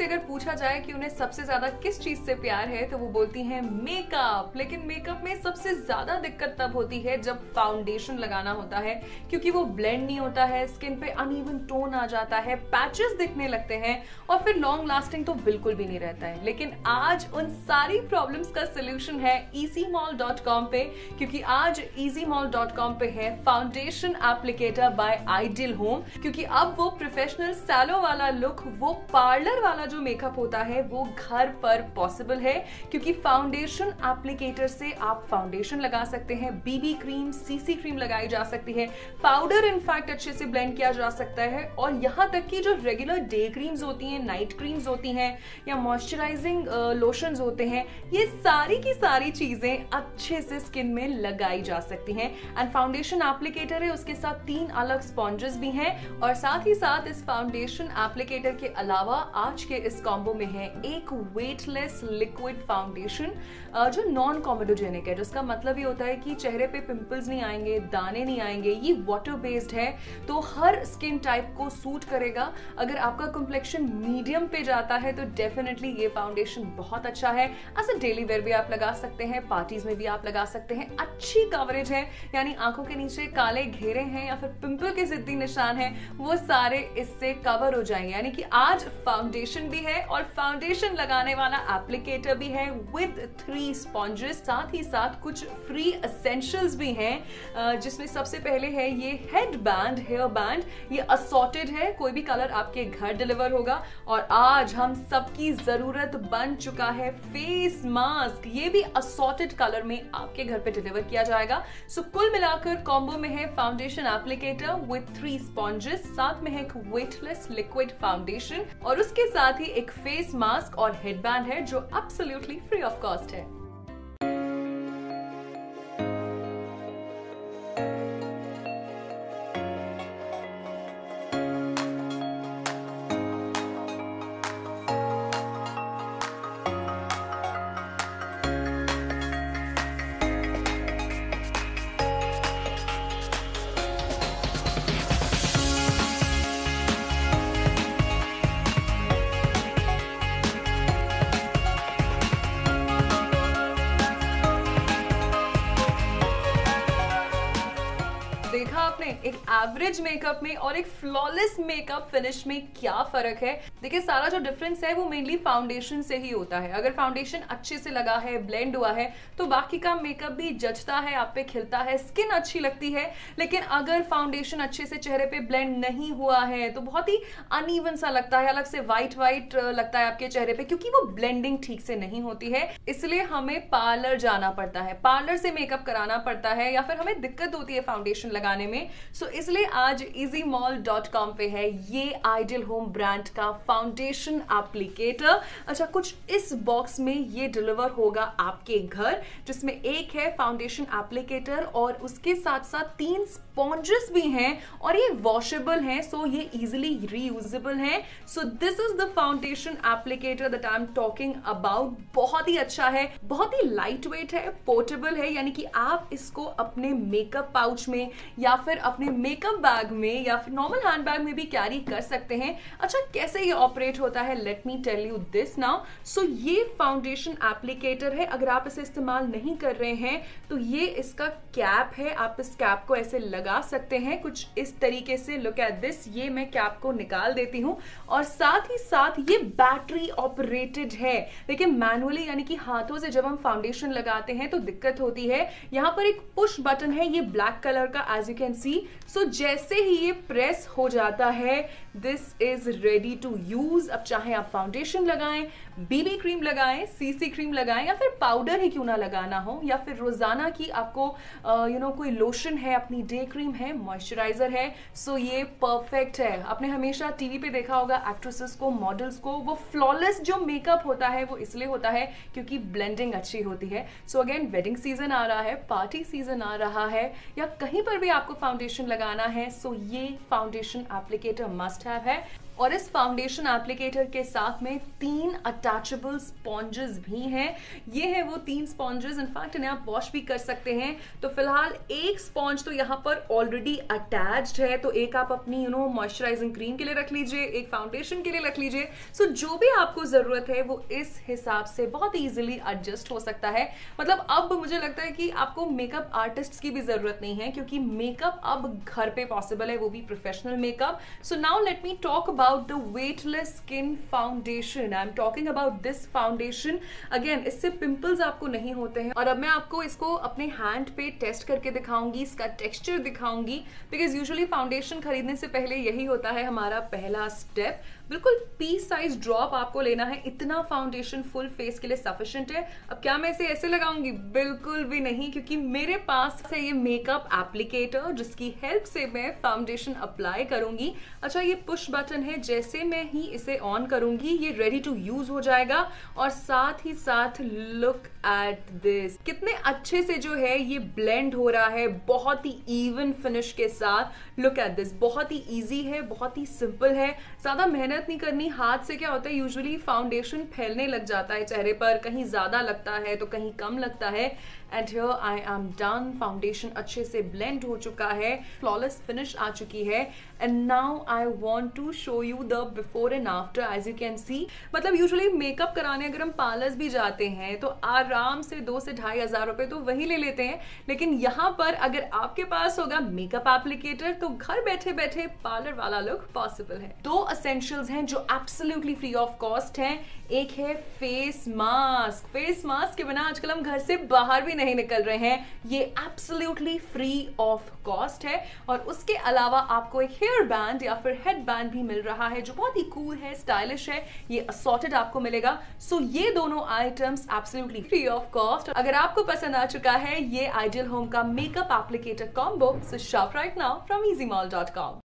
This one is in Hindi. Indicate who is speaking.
Speaker 1: से अगर पूछा जाए कि उन्हें सबसे ज्यादा किस चीज से प्यार है तो वो बोलती हैं मेकअप। लेकिन मेकअप में सबसे ज्यादा दिक्कत तब होती है जब फाउंडेशन लगाना होता है, क्योंकि वो ब्लेंड नहीं होता है, स्किन पे अनइवन टोन आ जाता है, पैचेस दिखने लगते हैं और फिर लॉन्ग लास्टिंग तो बिल्कुल भी नहीं रहता है। लेकिन आज उन सारी प्रॉब्लम्स का सोल्यूशन है easymall.com पे, क्योंकि आज easymall.com पे है foundation applicator by ideal home. क्योंकि अब वो प्रोफेशनल सैलो वाला लुक, वो पार्लर वाला जो मेकअप होता है वो घर पर पॉसिबल है, क्योंकि फाउंडेशन एप्लीकेटर से आप फाउंडेशन लगा सकते हैं, बीबी क्रीम, सीसी क्रीम लगाई जा सकती है, पाउडर इनफैक्ट अच्छे से ब्लेंड किया जा सकता है, और यहाँ तक कि जो रेगुलर डे क्रीम्स होती हैं, नाइट क्रीम्स होती हैं या मॉइस्चराइजिंग लोशंस होते हैं, ये सारी की सारी चीजें अच्छे से स्किन में लगाई जा सकती हैं। एंड फाउंडेशन एप्लीकेटर है, उसके साथ 3 अलग स्पॉन्जेस भी हैं, और साथ ही साथ इस फाउंडेशन एप्लीकेटर के अलावा आज के इस कॉम्बो में है एक वेटलेस लिक्विड फाउंडेशन जो नॉन कॉमेडोजेनिक है, जिसका मतलब ये होता है कि चेहरे पे पिंपल्स नहीं आएंगे, दाने नहीं आएंगे। ये वाटर बेस्ड है तो हर स्किन टाइप को सूट करेगा। अगर आपका कॉम्प्लेक्शन मीडियम पे जाता है तो डेफिनेटली ये फाउंडेशन बहुत अच्छा है। एज अ डेली वेयर भी आप लगा सकते हैं, पार्टीज में भी आप लगा सकते हैं। अच्छी कवरेज है, यानी आंखों के नीचे काले घेरे हैं या फिर पिंपल के जिद्दी निशान है, वो सारे इससे कवर हो जाएंगे। यानी कि आज फाउंडेशन भी है और फाउंडेशन लगाने वाला एप्लीकेटर भी है विद 3 स्पॉन्जेस। साथ ही साथ कुछ फ्री एसेंशियल्स भी हैं, जिसमें सबसे पहले है ये हेड बैंड, हेयर बैंड। ये असॉर्टेड है, कोई भी कलर आपके घर डिलीवर होगा। और आज हम सबकी जरूरत बन चुका है फेस मास्क, ये भी असॉर्टेड कलर में आपके घर पे डिलीवर किया जाएगा। सो कुल मिलाकर कॉम्बो में है फाउंडेशन एप्लीकेटर विद 3 स्पॉन्जेस, साथ में है एक वेटलेस लिक्विड फाउंडेशन, और उसके साथ ही एक फेस मास्क और हेडबैंड है जो एब्सोल्युटली फ्री ऑफ कॉस्ट है। देखा आपने एक एवरेज मेकअप में और एक फ्लॉलेस मेकअप फिनिश में क्या फर्क है। देखिए सारा जो डिफरेंस है वो मेनली फाउंडेशन से ही होता है। अगर फाउंडेशन अच्छे से लगा है, ब्लेंड हुआ है, तो बाकी का मेकअप भी जचता है, आप पे खिलता है, स्किन अच्छी लगती है। लेकिन अगर फाउंडेशन अच्छे से चेहरे पे ब्लेंड नहीं हुआ है तो बहुत ही अनइवन सा लगता है, अलग से व्हाइट व्हाइट लगता है आपके चेहरे पे, क्योंकि वो ब्लेंडिंग ठीक से नहीं होती है। इसलिए हमें पार्लर जाना पड़ता है, पार्लर से मेकअप कराना पड़ता है, या फिर हमें दिक्कत होती है फाउंडेशन लगाने में। सो इसलिए आज easymall.com पे है ये आइडियल होम ब्रांड का फाउंडेशन एप्लीकेटर। अच्छा, कुछ इस बॉक्स में ये डिलीवर होगा आपके घर, जिसमें एक है फाउंडेशन एप्लीकेटर और उसके साथ साथ 3 स्पॉन्जेस भी हैं, और ये वॉशेबल हैं, सो ये इजिली रीयूजेबल हैं। So this is the foundation applicator that I am talking about. बहुत ही अच्छा है, बहुत ही लाइट वेट है, पोर्टेबल है, यानी कि आप इसको अपने मेकअप पाउच में या फिर अपने मेकअप बैग में या फिर नॉर्मल हैंड बैग में भी कैरी कर सकते हैं। अच्छा, कैसे ये ऑपरेट होता है, let me tell you this now. So ये फाउंडेशन एप्लीकेटर है, अगर आप इसे इस्तेमाल नहीं कर रहे हैं तो ये इसका कैप है, आप इस कैप को ऐसे लगा सकते हैं कुछ इस तरीके से। लुक एट दिस, ये मैं कैप को निकाल देती हूँ, और साथ ही साथ ये बैटरी ऑपरेटेड है। देखिए मैनुअली यानी कि हाथों से जब हम फाउंडेशन लगाते हैं तो दिक्कत होती है। यहाँ पर एक पुश बटन है, ये ब्लैक कलर का, as you can see. So जैसे ही ये प्रेस हो जाता है, this is ready to use. अब चाहे आप फाउंडेशन लगाएं, बीबी क्रीम लगाएं, सीसी क्रीम लगाएं, या फिर पाउडर ही क्यों ना लगाना हो, या फिर रोजाना की आपको कोई लोशन है, अपनी डे क्रीम है, मॉइस्चराइजर है, सो ये परफेक्ट है। आपने हमेशा टीवी पे देखा होगा एक्ट्रेसेस को, मॉडल्स को, वो फ्लॉलेस जो मेकअप होता है वो इसलिए होता है क्योंकि ब्लेंडिंग अच्छी होती है। सो अगेन वेडिंग सीजन आ रहा है, पार्टी सीजन आ रहा है, या कहीं पर भी आपको फाउंडेशन फाउंडेशन लगाना है सो ये फाउंडेशन एप्लीकेटर मस्ट हैव है। और इस फाउंडेशन एप्लीकेटर के साथ में 3 अटैचेबल स्पॉन्जेस भी हैं। ये है वो 3 स्पॉन्जेस, इनफैक्ट इन्हें आप वॉश भी कर सकते हैं। तो फिलहाल एक स्पॉन्ज तो यहाँ पर ऑलरेडी अटैच्ड है, तो एक आप अपनी मॉइस्चराइजिंग क्रीम के लिए रख लीजिए, एक फाउंडेशन के लिए रख लीजिए। सो जो भी आपको जरूरत है वो इस हिसाब से बहुत ईजिली एडजस्ट हो सकता है। मतलब अब मुझे लगता है कि आपको मेकअप आर्टिस्ट की भी जरूरत नहीं है, क्योंकि मेकअप अब घर पे पॉसिबल है, वो भी professional makeup. So now let me talk about the weightless skin foundation. I'm talking about this foundation. Again, इससे पिंपल्स आपको नहीं होते हैं। और अब मैं आपको इसको अपने हैंड पे टेस्ट करके दिखाऊंगी, इसका टेक्सचर दिखाऊंगी, बिकॉज यूजुअली फाउंडेशन खरीदने से पहले यही होता है हमारा पहला स्टेप। बिल्कुल पी साइज ड्रॉप आपको लेना है, इतना फाउंडेशन फुल फेस के लिए सफिशिएंट है। अब क्या मैं इसे ऐसे लगाऊंगी? बिल्कुल भी नहीं, क्योंकि मेरे पास है ये मेकअप एप्लीकेटर जिसकी हेल्प से मैं फाउंडेशन अप्लाई करूंगी। अच्छा, ये पुश बटन है, जैसे मैं ही इसे ऑन करूंगी ये रेडी टू यूज हो जाएगा। और साथ ही साथ लुक एट दिस, कितने अच्छे से जो है ये ब्लेंड हो रहा है, बहुत ही इवन फिनिश के साथ। लुक एट दिस, बहुत ही इजी है, बहुत ही सिंपल है, ज्यादा मेहनत नहीं करनी। हाथ से क्या होता है, यूजुअली फाउंडेशन फैलने लग जाता है चेहरे पर, कहीं ज्यादा लगता है तो कहीं कम लगता है। And here I am done, foundation अच्छे से ब्लेंड हो चुका है, फ्लॉलेस फिनिश आ चुकी है। And now I want to show you the before and after. As you can see, मतलब यूजुअली मेकअप कराने अगर हम पार्लर्स भी जाते हैं तो आराम से 2 से 2,500 रुपए तो वही ले लेते हैं, लेकिन यहाँ पर अगर आपके पास होगा मेकअप एप्लीकेटर तो घर बैठे बैठे पार्लर वाला लुक पॉसिबल है। 2 एसेंशियल्स हैं जो एब्सोल्युटली फ्री ऑफ कॉस्ट हैं। एक है फेस मास्क। फेस मास्क के बिना आजकल हम घर से बाहर भी नहीं निकल रहे हैं, ये एब्सोल्युटली फ्री ऑफ कॉस्ट है। और उसके अलावा आपको एक हेयर बैंड या फिर हेड बैंड भी मिल रहा है जो बहुत ही कूल है, स्टाइलिश है, ये असॉर्टेड आपको मिलेगा। सो ये दोनों items absolutely free of cost. अगर आपको पसंद आ चुका है ये आइडियल होम का makeup applicator combo, so shop right now from easymall.com।